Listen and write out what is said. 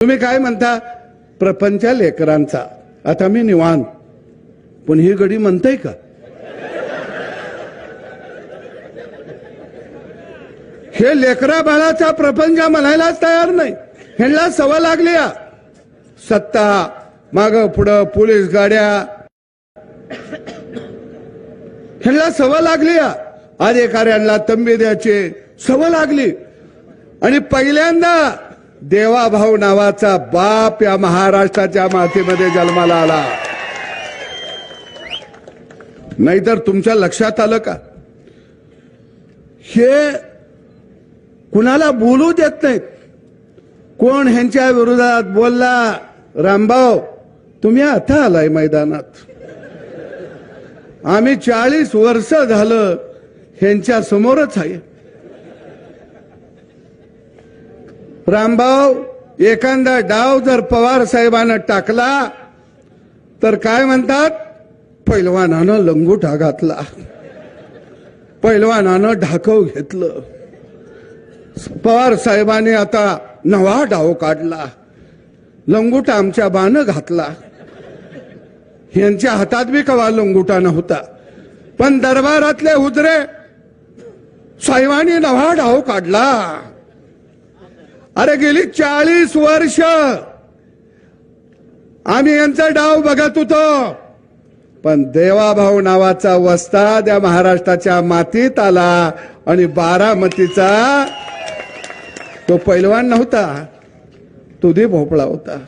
तुम्ही काय म्हणता प्रपंच लेकरांचा, आता मी निवांत, पण ही गडी म्हणताय का? हे लेकरा बाळाचा प्रपंच म्हणायलाच तयार नाही. ह्यांना सवय लागली सत्ता, माग पुढं पोलीस गाड्या, ह्यांना सवय लागली अधिकाऱ्यांना तंबी द्यायची सवय लागली. आणि पहिल्यांदा देवाभाऊ नावाचा बाप या महाराष्ट्राच्या मातीमध्ये जन्माला आला. नाहीतर तुमच्या लक्षात आलं का? हे कुणाला बोलू देत नाहीत. कोण ह्यांच्या विरोधात बोलला, रामभाऊ तुम्ही आता आलाय मैदानात. आम्ही 40 वर्ष झालं ह्यांच्या समोरच आहे. रामभाऊ एखादा डाव जर पवार साहेबांना टाकला तर काय म्हणतात, पैलवानानं लंगोटा घातला, पैलवानानं ढाकव घेतलं, पवार साहेबांनी आता नवा डाव काढला, लंगोटा आमच्या बानं घातला. यांच्या हातात बी कवा लंगोटा नव्हता, पण दरबारातले उजरे साहेबांनी नवा डाव काढला. अरे गेली 40 वर्ष आम्ही यांचा डाव बघत होतो, पण देवाभाऊ नावाचा वस्ताद या महाराष्ट्राच्या मातीत आला आणि बारामतीचा तो पैलवान नव्हता, तो दे भोपळा होता.